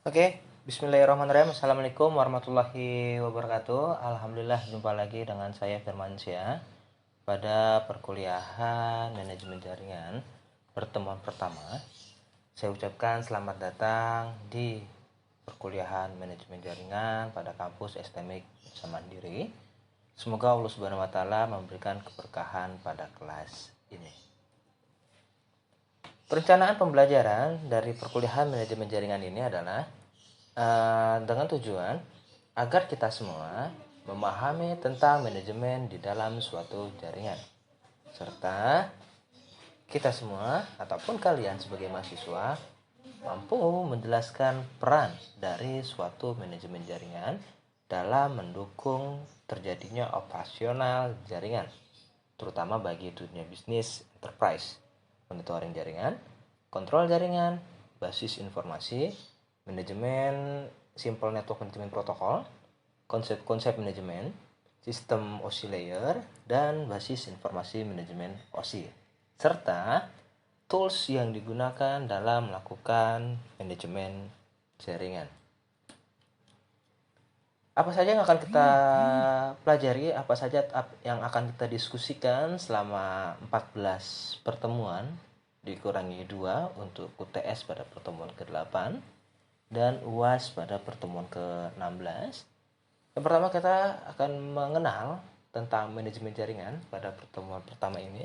Oke, bismillahirrahmanirrahim. Assalamualaikum warahmatullahi wabarakatuh. Alhamdulillah jumpa lagi dengan saya Firmansyah pada perkuliahan manajemen jaringan pertemuan pertama. Saya ucapkan selamat datang di perkuliahan manajemen jaringan pada kampus STMIK Mandiri. Semoga Allah Subhanahu wa taala memberikan keberkahan pada kelas ini. Perencanaan pembelajaran dari perkuliahan manajemen jaringan ini adalah dengan tujuan agar kita semua memahami tentang manajemen di dalam suatu jaringan, serta kita semua ataupun kalian sebagai mahasiswa mampu menjelaskan peran dari suatu manajemen jaringan dalam mendukung terjadinya operasional jaringan, terutama bagi dunia bisnis enterprise, monitoring jaringan, kontrol jaringan, basis informasi, manajemen simple network management protokol, konsep-konsep manajemen, sistem OSI layer, dan basis informasi manajemen OSI, serta tools yang digunakan dalam melakukan manajemen jaringan. Apa saja yang akan kita pelajari, apa saja yang akan kita diskusikan selama 14 pertemuan dikurangi 2 untuk UTS pada pertemuan ke-8 dan UAS pada pertemuan ke-16. Yang pertama kita akan mengenal tentang manajemen jaringan pada pertemuan pertama ini.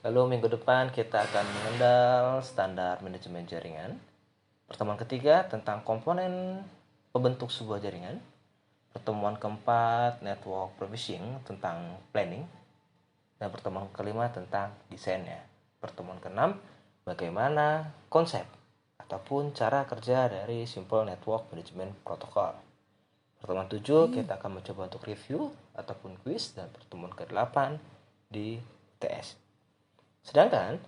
Lalu minggu depan kita akan mengenal standar manajemen jaringan. Pertemuan ketiga tentang komponen pembentuk sebuah jaringan. Pertemuan keempat network provisioning tentang planning. Dan pertemuan kelima tentang desainnya. Pertemuan keenam bagaimana konsep ataupun cara kerja dari simple network management protokol. Pertemuan 7 kita akan mencoba untuk review ataupun quiz, dan pertemuan ke-8 di UTS. Sedangkan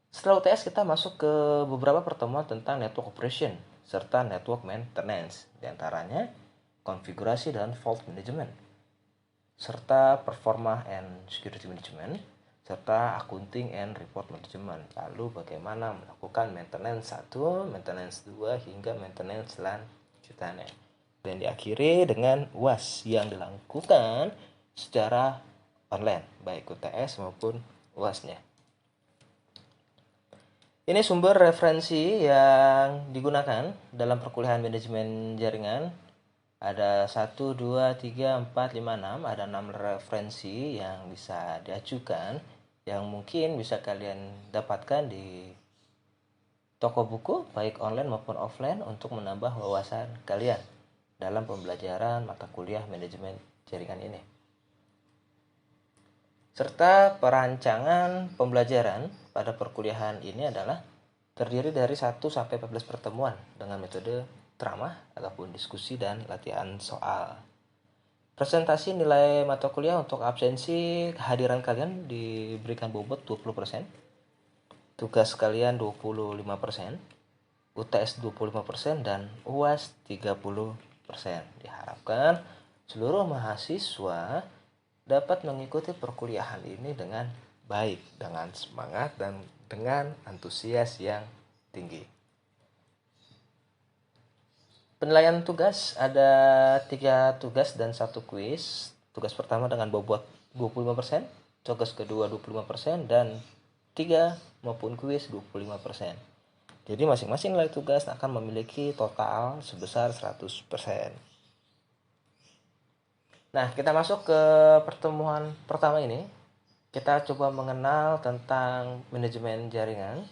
setelah UTS kita masuk ke beberapa pertemuan tentang network operation serta network maintenance, diantaranya konfigurasi dan fault management, serta performa and security management, serta accounting and report management. Lalu bagaimana melakukan maintenance 1, maintenance 2, hingga maintenance selanjutnya. Dan diakhiri dengan UAS yang dilakukan secara online, baik UTS maupun UAS-nya. Ini sumber referensi yang digunakan dalam perkuliahan manajemen jaringan. Ada 1, 2, 3, 4, 5, 6. Ada 6 referensi yang bisa diajukan, yang mungkin bisa kalian dapatkan di toko buku, baik online maupun offline, untuk menambah wawasan kalian dalam pembelajaran mata kuliah manajemen jaringan ini. Serta perancangan pembelajaran pada perkuliahan ini adalah terdiri dari 1 sampai 14 pertemuan dengan metode ceramah ataupun diskusi dan latihan soal. Presentasi nilai mata kuliah untuk absensi kehadiran kalian diberikan bobot 20%, tugas kalian 25%, UTS 25%, dan UAS 30%. Diharapkan seluruh mahasiswa dapat mengikuti perkuliahan ini dengan baik, dengan semangat, dan dengan antusias yang tinggi. Penilaian tugas ada 3 tugas dan 1 kuis. Tugas pertama dengan bobot 25%, tugas kedua 25%, dan 3 maupun kuis 25%. Jadi masing-masing nilai tugas akan memiliki total sebesar 100%. Nah, kita masuk ke pertemuan pertama ini. Kita coba mengenal tentang manajemen jaringan.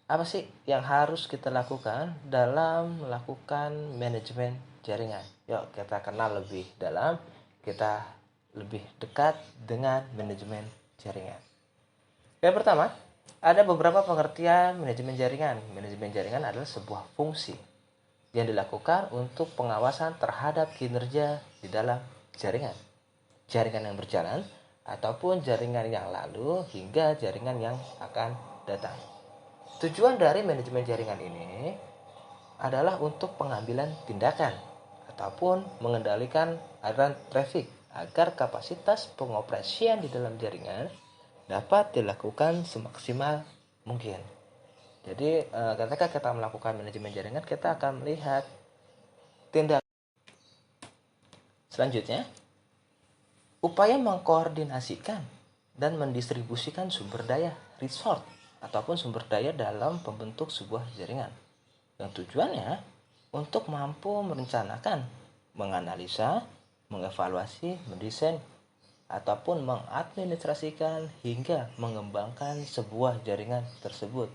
Apa sih yang harus kita lakukan dalam melakukan manajemen jaringan? Yuk kita kenal lebih dalam, kita lebih dekat dengan manajemen jaringan. Yang pertama, ada beberapa pengertian manajemen jaringan. Manajemen jaringan adalah sebuah fungsi yang dilakukan untuk pengawasan terhadap kinerja di dalam jaringan. Jaringan yang berjalan ataupun jaringan yang lalu hingga jaringan yang akan datang. Tujuan dari manajemen jaringan ini adalah untuk pengambilan tindakan ataupun mengendalikan aliran traffic agar kapasitas pengoperasian di dalam jaringan dapat dilakukan semaksimal mungkin. Jadi ketika kita melakukan manajemen jaringan, kita akan melihat tindakan. Selanjutnya, upaya mengkoordinasikan dan mendistribusikan sumber daya resource ataupun sumber daya dalam pembentuk sebuah jaringan, yang tujuannya untuk mampu merencanakan, menganalisa, mengevaluasi, mendesain, ataupun mengadministrasikan hingga mengembangkan sebuah jaringan tersebut.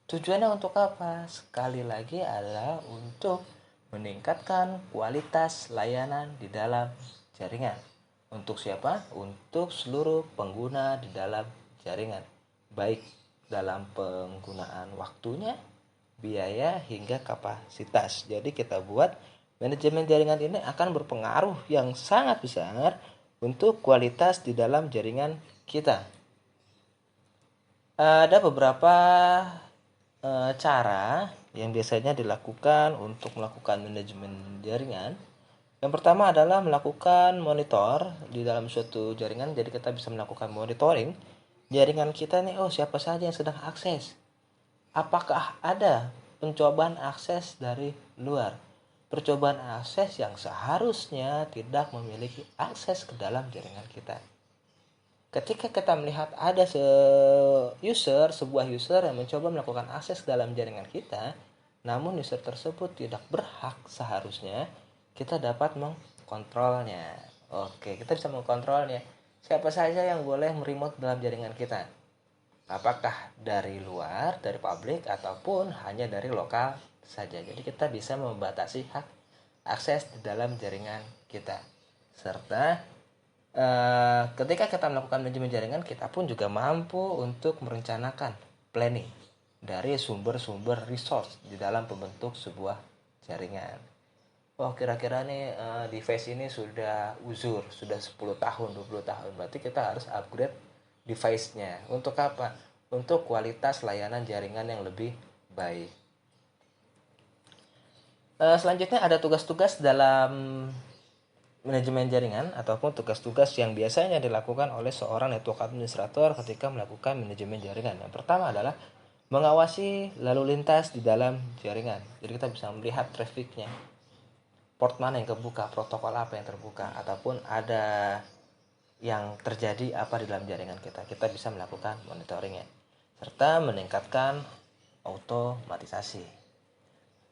Tujuannya untuk apa? Sekali lagi adalah untuk meningkatkan kualitas layanan di dalam jaringan. Untuk siapa? Untuk seluruh pengguna di dalam jaringan, baik dalam penggunaan waktunya, biaya, hingga kapasitas. Jadi kita buat manajemen jaringan ini akan berpengaruh yang sangat besar untuk kualitas di dalam jaringan kita. Ada beberapa cara yang biasanya dilakukan untuk melakukan manajemen jaringan. Yang pertama adalah melakukan monitor di dalam suatu jaringan. Jadi kita bisa melakukan monitoring jaringan kita nih, siapa saja yang sedang akses. Apakah ada pencobaan akses dari luar? Percobaan akses yang seharusnya tidak memiliki akses ke dalam jaringan kita. Ketika kita melihat ada sebuah user yang mencoba melakukan akses dalam jaringan kita, namun user tersebut tidak berhak, seharusnya kita dapat mengkontrolnya. Oke, kita bisa mengkontrolnya. Siapa saja yang boleh meremote dalam jaringan kita? Apakah dari luar, dari publik, ataupun hanya dari lokal saja. Jadi kita bisa membatasi hak akses di dalam jaringan kita. Serta ketika kita melakukan manajemen jaringan, kita pun juga mampu untuk merencanakan planning dari sumber-sumber resource di dalam pembentuk sebuah jaringan. Kira-kira nih device ini sudah uzur, sudah 10 tahun, 20 tahun. Berarti kita harus upgrade device-nya. Untuk apa? Untuk kualitas layanan jaringan yang lebih baik. Selanjutnya ada tugas-tugas dalam manajemen jaringan ataupun tugas-tugas yang biasanya dilakukan oleh seorang network administrator ketika melakukan manajemen jaringan. Yang pertama adalah mengawasi lalu lintas di dalam jaringan. Jadi kita bisa melihat trafficnya, port mana yang kebuka, protokol apa yang terbuka, ataupun ada yang terjadi apa di dalam jaringan kita. Kita bisa melakukan monitoringnya, serta meningkatkan otomatisasi.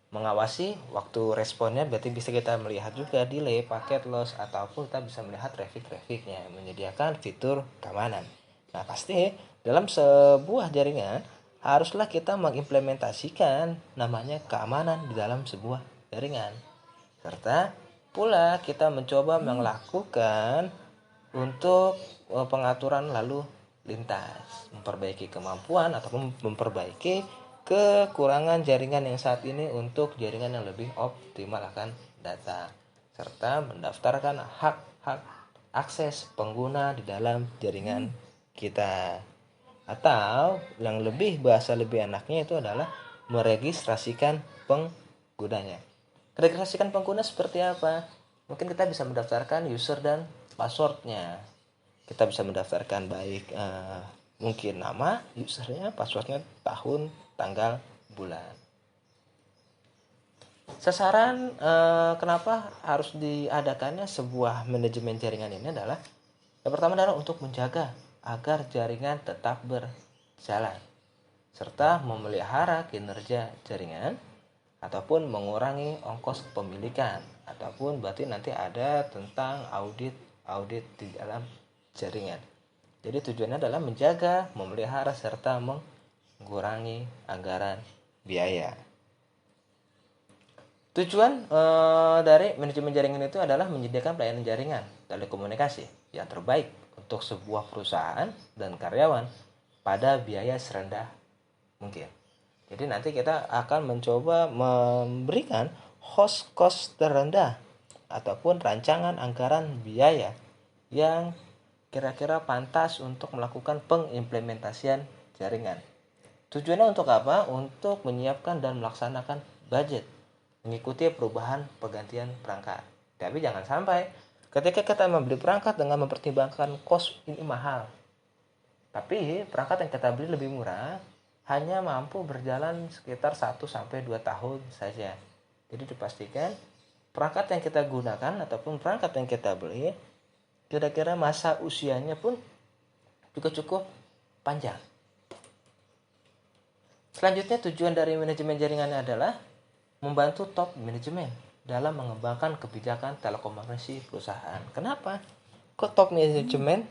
Mengawasi waktu responnya, berarti bisa kita melihat juga delay, paket loss, ataupun kita bisa melihat traffic-trafficnya, menyediakan fitur keamanan. Nah, pasti dalam sebuah jaringan haruslah kita mengimplementasikan namanya keamanan di dalam sebuah jaringan. Serta pula kita mencoba melakukan untuk pengaturan lalu lintas, memperbaiki kemampuan ataupun memperbaiki kekurangan jaringan yang saat ini untuk jaringan yang lebih optimal akan data, serta mendaftarkan hak-hak akses pengguna di dalam jaringan kita. Atau yang bahasa lebih enaknya itu adalah meregistrasikan penggunanya. Registrasikan pengguna seperti apa? Mungkin kita bisa mendaftarkan user dan passwordnya. Kita bisa mendaftarkan baik mungkin nama usernya, passwordnya, tahun, tanggal, bulan. Sasaran kenapa harus diadakannya sebuah manajemen jaringan ini adalah, yang pertama adalah untuk menjaga agar jaringan tetap berjalan, serta memelihara kinerja jaringan, ataupun mengurangi ongkos kepemilikan, ataupun berarti nanti ada tentang audit di dalam jaringan. Jadi tujuannya adalah menjaga, memelihara, serta mengurangi anggaran biaya. Tujuan dari manajemen jaringan itu adalah menyediakan pelayanan jaringan telekomunikasi yang terbaik untuk sebuah perusahaan dan karyawan pada biaya serendah mungkin. Jadi nanti kita akan mencoba memberikan host cost terendah ataupun rancangan anggaran biaya yang kira-kira pantas untuk melakukan pengimplementasian jaringan. Tujuannya untuk apa? Untuk menyiapkan dan melaksanakan budget, mengikuti perubahan pergantian perangkat. Tapi jangan sampai ketika kita membeli perangkat dengan mempertimbangkan cost ini mahal, tapi perangkat yang kita beli lebih murah, hanya mampu berjalan sekitar 1-2 tahun saja. Jadi dipastikan perangkat yang kita gunakan ataupun perangkat yang kita beli, kira-kira masa usianya pun juga cukup panjang. Selanjutnya, tujuan dari manajemen jaringan adalah membantu top manajemen dalam mengembangkan kebijakan telekomunikasi perusahaan. Kenapa? Kok top manajemen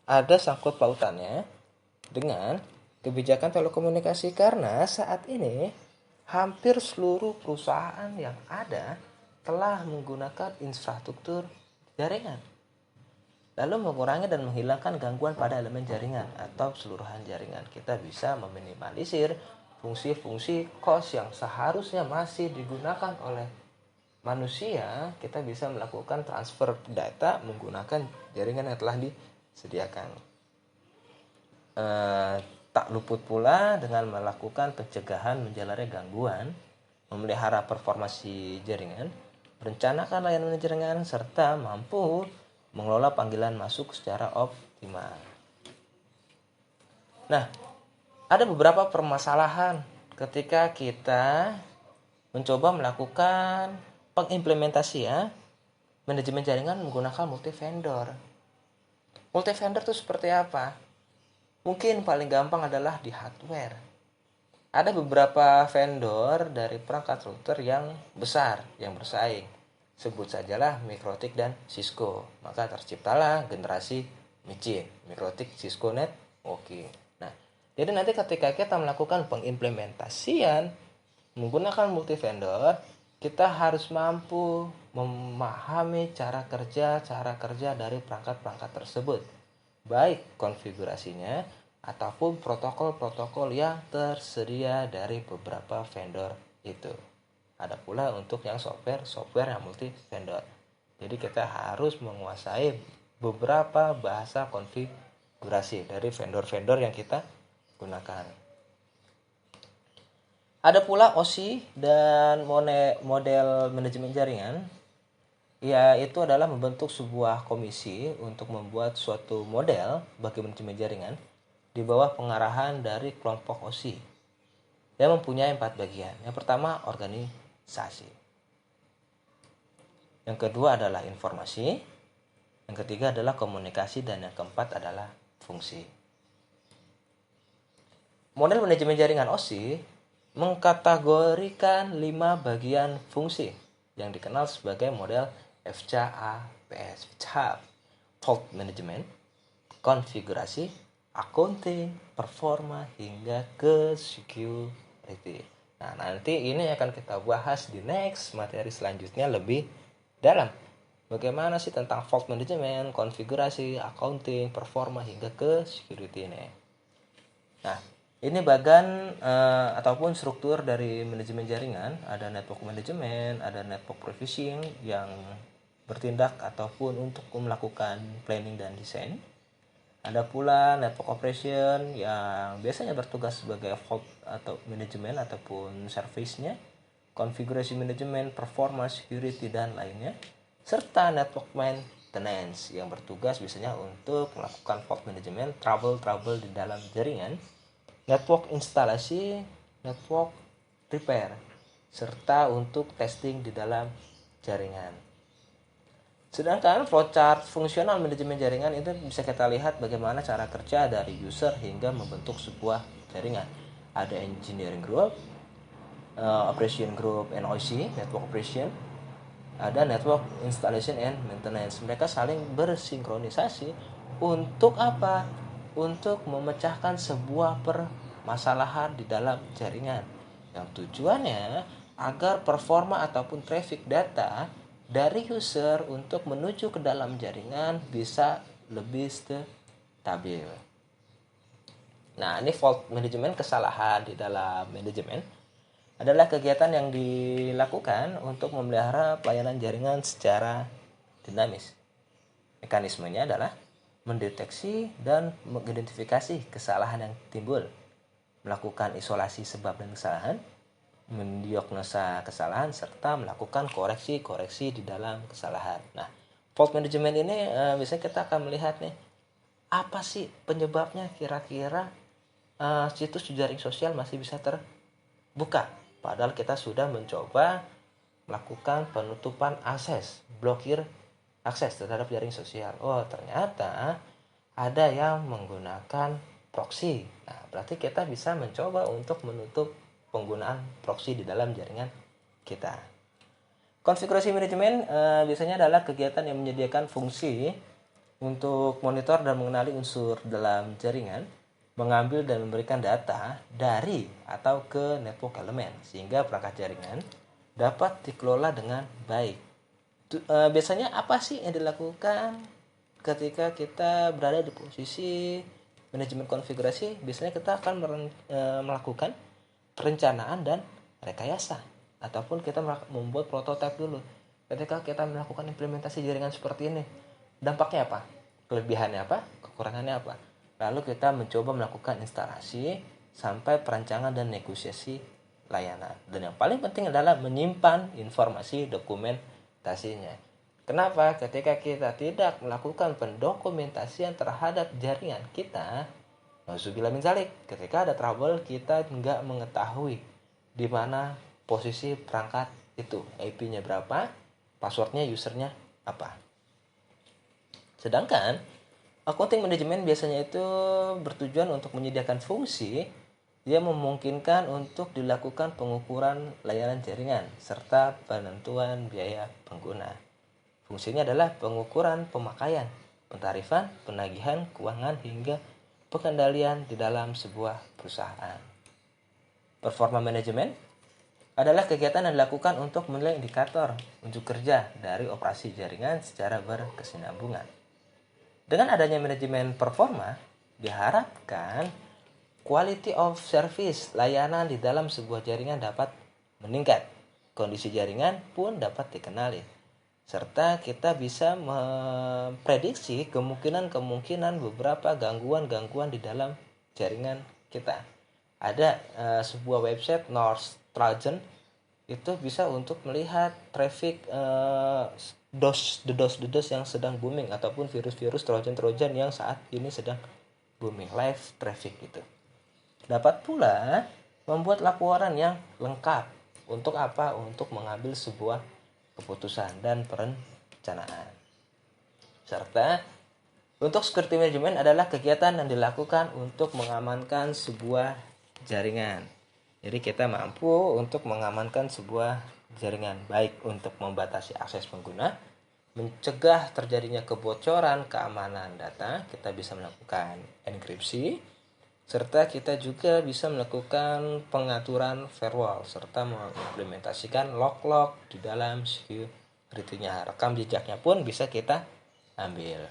ada sangkut pautannya dengan kebijakan telekomunikasi? Karena saat ini hampir seluruh perusahaan yang ada telah menggunakan infrastruktur jaringan, lalu mengurangi dan menghilangkan gangguan pada elemen jaringan atau keseluruhan jaringan. Kita bisa meminimalisir fungsi-fungsi kos yang seharusnya masih digunakan oleh manusia. Kita bisa melakukan transfer data menggunakan jaringan yang telah disediakan. Tak luput pula dengan melakukan pencegahan menjalarnya gangguan, memelihara performasi jaringan, merencanakan layanan jaringan, serta mampu mengelola panggilan masuk secara optimal. Nah, ada beberapa permasalahan ketika kita mencoba melakukan pengimplementasian manajemen jaringan menggunakan multi vendor. Multi vendor itu seperti apa? Mungkin paling gampang adalah di hardware. Ada beberapa vendor dari perangkat router yang besar, yang bersaing. Sebut sajalah Mikrotik dan Cisco. Maka terciptalah generasi Micin, Mikrotik, Cisco Networking. Nah, jadi nanti ketika kita melakukan pengimplementasian menggunakan multi vendor, kita harus mampu memahami cara kerja dari perangkat-perangkat tersebut, baik konfigurasinya ataupun protokol-protokol yang tersedia dari beberapa vendor itu. Ada pula untuk yang software yang multi vendor. Jadi kita harus menguasai beberapa bahasa konfigurasi dari vendor-vendor yang kita gunakan. Ada pula OSI dan model manajemen jaringan, yaitu adalah membentuk sebuah komisi untuk membuat suatu model bagi manajemen jaringan di bawah pengarahan dari kelompok OSI yang mempunyai 4 bagian. Yang pertama, organisasi. Yang kedua adalah informasi. Yang ketiga adalah komunikasi, dan yang keempat adalah fungsi. Model manajemen jaringan OSI mengkategorikan 5 bagian fungsi yang dikenal sebagai model FCAPS, fault management, konfigurasi, accounting, performa, hingga ke security. Nah, nanti ini akan kita bahas di next materi selanjutnya lebih dalam. Bagaimana sih tentang fault management, konfigurasi, accounting, performa, hingga ke security ini. Nah, ini bagian ataupun struktur dari manajemen jaringan. Ada network management, ada network provisioning yang bertindak ataupun untuk melakukan planning dan desain. Ada pula network operation yang biasanya bertugas sebagai fault atau manajemen ataupun service-nya, konfigurasi manajemen, performa, security, dan lainnya. Serta network maintenance yang bertugas biasanya untuk melakukan fault management, trouble di dalam jaringan, network instalasi, network repair, serta untuk testing di dalam jaringan. Sedangkan flowchart fungsional manajemen jaringan itu bisa kita lihat bagaimana cara kerja dari user hingga membentuk sebuah jaringan. Ada engineering group, operation group, NOC, network operation, ada network installation and maintenance. Mereka saling bersinkronisasi untuk apa? Untuk memecahkan sebuah permasalahan di dalam jaringan, yang tujuannya agar performa ataupun traffic data dari user untuk menuju ke dalam jaringan bisa lebih stabil. Nah, ini fault management, kesalahan di dalam manajemen, adalah kegiatan yang dilakukan untuk memelihara pelayanan jaringan secara dinamis. Mekanismenya adalah mendeteksi dan mengidentifikasi kesalahan yang timbul, melakukan isolasi sebab dan kesalahan, mendiagnosa kesalahan, serta melakukan koreksi-koreksi di dalam kesalahan. Nah, fault management ini biasanya kita akan melihat nih, apa sih penyebabnya, kira-kira situs jaring sosial masih bisa terbuka, padahal kita sudah mencoba melakukan penutupan akses, blokir akses terhadap jaring sosial. Oh, ternyata ada yang menggunakan proxy. Nah, berarti kita bisa mencoba untuk menutup penggunaan proxy di dalam jaringan kita. Konfigurasi manajemen biasanya adalah kegiatan yang menyediakan fungsi untuk monitor dan mengenali unsur dalam jaringan, mengambil dan memberikan data dari atau ke network elemen, sehingga perangkat jaringan dapat dikelola dengan baik. Biasanya apa sih yang dilakukan ketika kita berada di posisi manajemen konfigurasi? Biasanya kita akan melakukan perencanaan dan rekayasa, ataupun kita membuat prototipe dulu. Ketika kita melakukan implementasi jaringan seperti ini, dampaknya apa? Kelebihannya apa? Kekurangannya apa? Lalu kita mencoba melakukan instalasi sampai perancangan dan negosiasi layanan. Dan yang paling penting adalah menyimpan informasi dokumentasinya. Kenapa? Ketika kita tidak melakukan pendokumentasian terhadap jaringan kita, nauzubillah min dzalik, ketika ada trouble kita nggak mengetahui di mana posisi perangkat itu, IP-nya berapa, passwordnya, usernya apa. Sedangkan accounting manajemen biasanya itu bertujuan untuk menyediakan fungsi yang memungkinkan untuk dilakukan pengukuran layanan jaringan serta penentuan biaya pengguna. Fungsinya adalah pengukuran pemakaian, pentarifan, penagihan, keuangan, hingga pengendalian di dalam sebuah perusahaan. Performa manajemen adalah kegiatan yang dilakukan untuk menilai indikator unjuk kerja dari operasi jaringan secara berkesinambungan. Dengan adanya manajemen performa, diharapkan quality of service, layanan di dalam sebuah jaringan dapat meningkat. Kondisi jaringan pun dapat dikenali. Serta kita bisa memprediksi kemungkinan beberapa gangguan-gangguan di dalam jaringan kita. Ada sebuah website North Trojan itu bisa untuk melihat traffic DDoS yang sedang booming, ataupun virus-virus Trojan yang saat ini sedang booming, live traffic gitu. Dapat pula membuat laporan yang lengkap. Untuk apa? Untuk mengambil sebuah keputusan dan perencanaan. Serta untuk security management adalah kegiatan yang dilakukan untuk mengamankan sebuah jaringan. Jadi kita mampu untuk mengamankan sebuah jaringan, baik untuk membatasi akses pengguna, mencegah terjadinya kebocoran keamanan data, kita bisa melakukan enkripsi, serta kita juga bisa melakukan pengaturan firewall, serta mengimplementasikan log-log di dalam security-nya. Rekam jejaknya pun bisa kita ambil.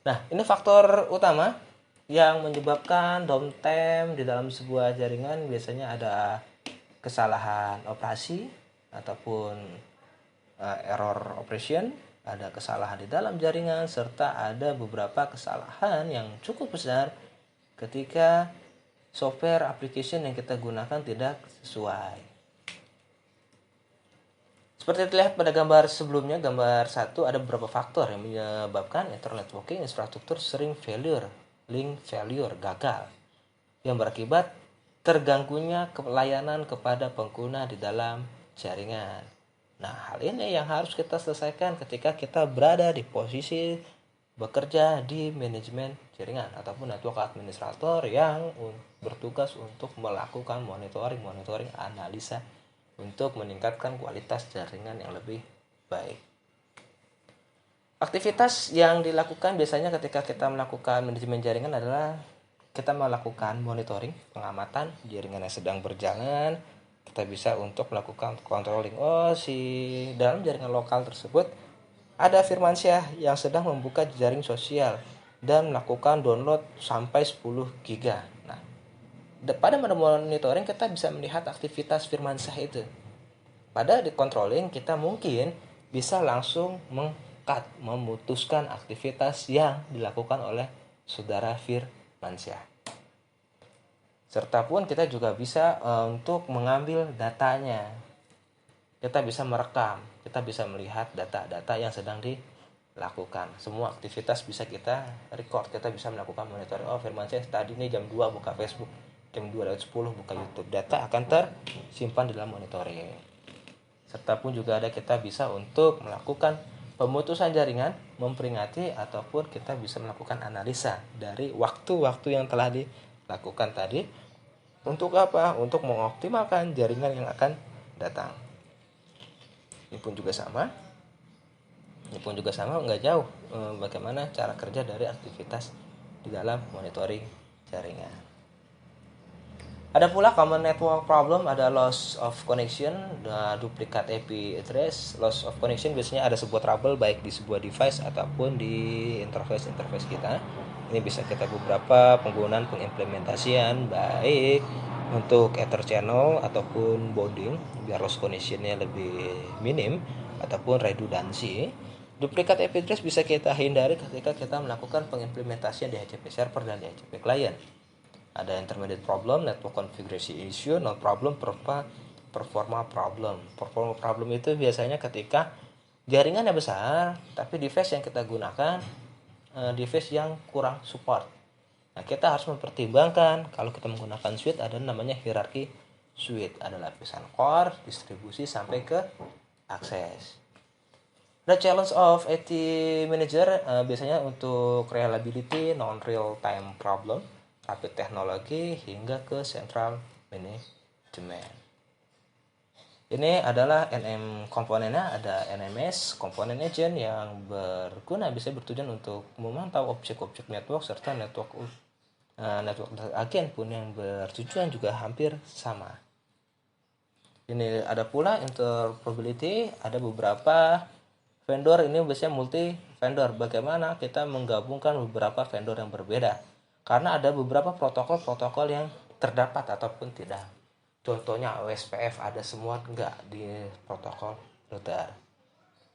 Nah, ini faktor utama yang menyebabkan downtime di dalam sebuah jaringan. Biasanya ada kesalahan operasi ataupun error operation, ada kesalahan di dalam jaringan, serta ada beberapa kesalahan yang cukup besar ketika software application yang kita gunakan tidak sesuai. Seperti terlihat pada gambar sebelumnya, gambar 1, ada beberapa faktor yang menyebabkan internet networking infrastruktur sering failure, link failure, gagal, yang berakibat terganggunya pelayanan kepada pengguna di dalam jaringan. Nah, hal ini yang harus kita selesaikan ketika kita berada di posisi bekerja di manajemen jaringan ataupun network administrator yang bertugas untuk melakukan monitoring analisa untuk meningkatkan kualitas jaringan yang lebih baik. Aktivitas yang dilakukan biasanya ketika kita melakukan manajemen jaringan adalah kita melakukan monitoring, pengamatan jaringan yang sedang berjalan. Kita bisa untuk melakukan controlling. Dalam jaringan lokal tersebut ada Firmansyah yang sedang membuka jaring sosial dan melakukan download sampai 10 GB. Nah, pada monitoring kita bisa melihat aktivitas Firmansyah itu. Pada di controlling kita mungkin bisa langsung memutuskan aktivitas yang dilakukan oleh saudara Firmansyah. Serta pun kita juga bisa untuk mengambil datanya. Kita bisa merekam, kita bisa melihat data-data yang sedang dilakukan. Semua aktivitas bisa kita record, kita bisa melakukan monitoring. Firmansyah tadi ini jam 2 buka Facebook, jam 2:10 buka YouTube. Data akan tersimpan dalam monitoring. serta pun juga ada kita bisa untuk melakukan pemutusan jaringan, memperingati, ataupun kita bisa melakukan analisa dari waktu-waktu yang telah dilakukan tadi. Untuk apa? Untuk mengoptimalkan jaringan yang akan datang. Ini pun juga sama. Nggak jauh bagaimana cara kerja dari aktivitas di dalam monitoring jaringan. Ada pula common network problem, ada loss of connection, duplicate IP address. Loss of connection biasanya ada sebuah trouble baik di sebuah device ataupun di interface kita. Ini bisa kita beberapa penggunaan pengimplementasian baik untuk ether channel ataupun bonding biar loss connectionnya lebih minim ataupun redundancy. Duplicate IP address bisa kita hindari ketika kita melakukan pengimplementasian di HCP server dan di HCP client. Ada intermediate problem, network configuration issue, non problem, performa problem. Performa problem itu biasanya ketika jaringannya besar, tapi device yang kita gunakan device yang kurang support. Nah, kita harus mempertimbangkan kalau kita menggunakan suite ada namanya hierarki suite, ada lapisan core, distribusi sampai ke akses. The challenge of IT manager biasanya untuk reliability, non real time problem, rapid teknologi hingga ke central management. Ini adalah NM komponennya, ada NMS komponen agent yang berguna bisa bertujuan untuk memantau objek-objek network serta network agen pun yang bertujuan juga hampir sama. Ini ada pula interoperability, ada beberapa vendor, ini biasanya multi vendor. Bagaimana kita menggabungkan beberapa vendor yang berbeda? Karena ada beberapa protokol yang terdapat ataupun tidak. Contohnya OSPF ada semua enggak di protokol router.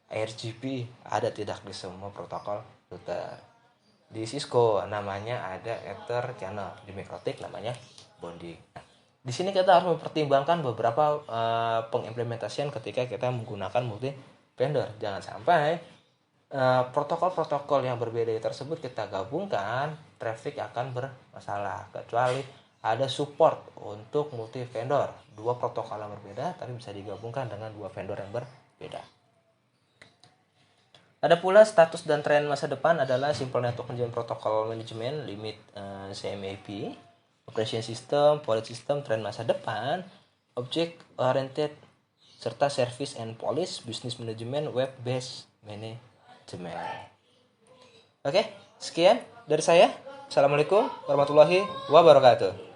RGB ada tidak di semua protokol router. Di Cisco namanya ada Ether channel, di MikroTik namanya bonding. Di sini kita harus mempertimbangkan beberapa pengimplementasian ketika kita menggunakan multi vendor. Jangan sampai protokol-protokol yang berbeda tersebut kita gabungkan, traffic akan bermasalah. Kecuali ada support untuk multi vendor, dua protokol yang berbeda tapi bisa digabungkan dengan dua vendor yang berbeda. Ada pula status dan tren masa depan adalah Simple Network Protocol Management, Limit CMAP, Operation System, Policy System, tren masa depan, Object Oriented, serta Service and Policy, Business Management, Web Based Management. Oke, sekian dari saya. Assalamualaikum warahmatullahi wabarakatuh.